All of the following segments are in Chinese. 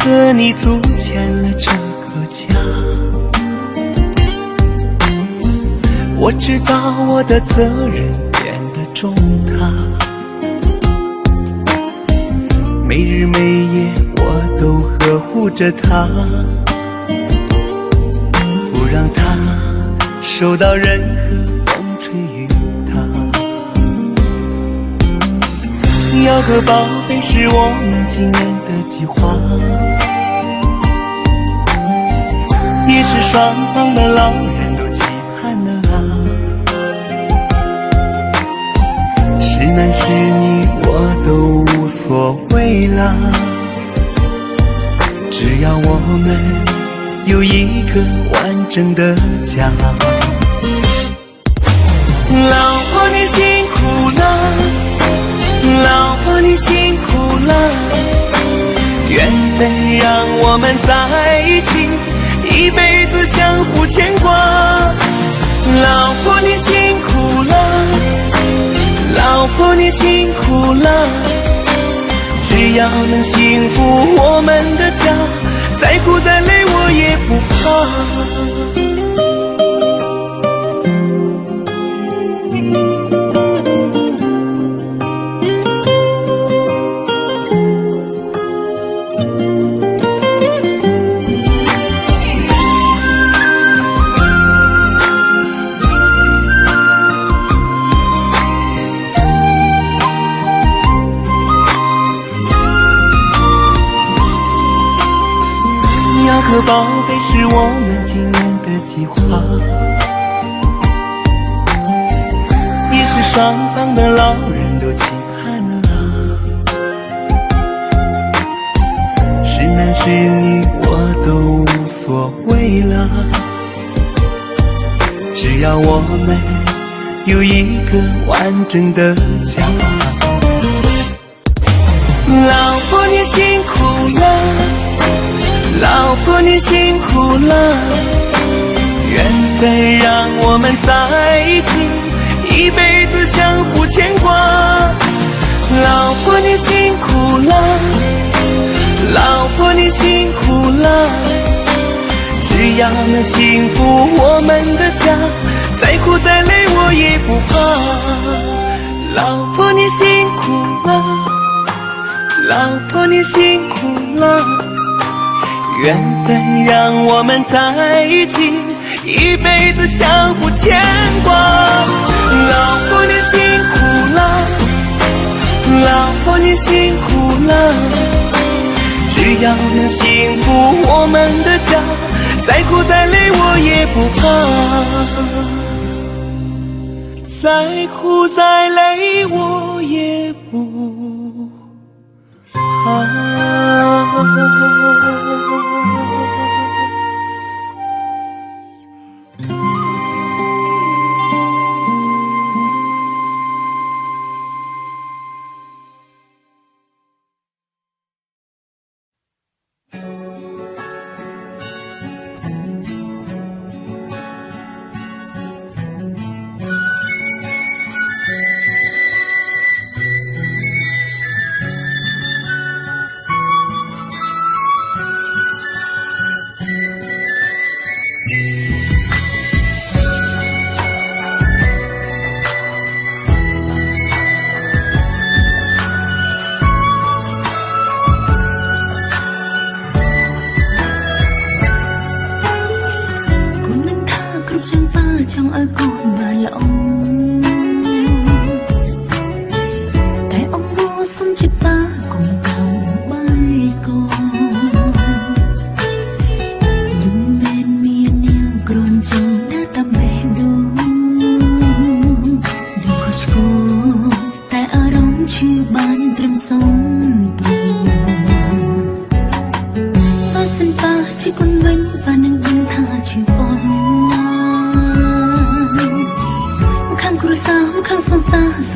和你组建了这个家。我知道我的责任变得重大，没日没夜我都呵护着她，不让她受到任何风吹雨打。要个宝贝是我们今年的计划，也是双方的老人都期盼的啊。是男是女我都无所谓啦，只要我们有一个完整的家。老婆你辛苦了，老婆你辛苦了，缘分让我们在一起，一辈子相互牵挂。老婆你辛苦了，老婆你辛苦了，只要能幸福我们的家，再苦再累我也不怕。个宝贝是我们今年的计划，也是双方的老人都期盼了啊。是男是女我都无所谓了，只要我们有一个完整的家。老婆你辛苦了，老婆你辛苦了，缘分让我们在一起，一辈子相互牵挂。老婆你辛苦了，老婆你辛苦了，只要能幸福我们的家，再苦再累我也不怕。老婆你辛苦了，老婆你辛苦了，缘分让我们在一起，一辈子相互牵挂。老婆你辛苦了，老婆你辛苦了，只要能幸福我们的家，再苦再累我也不怕，再苦再累我也不怕。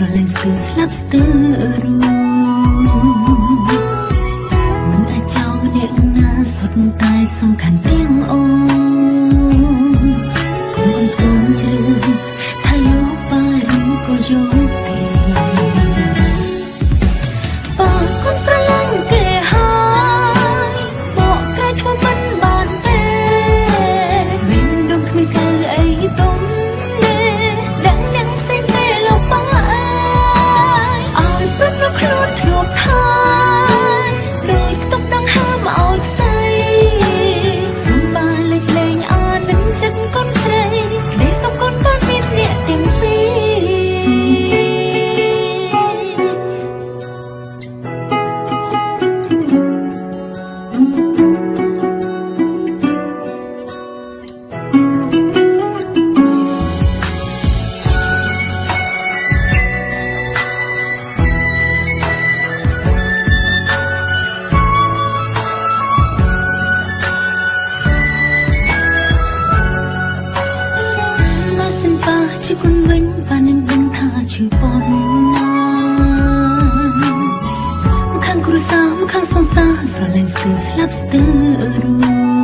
Hãy subscribe cho kênh Ghiền Mì Gõ Để không bỏ lỡ ខាងសងសាស្រលាញ់ស្ទើរស្លាប់ស្ទើររួច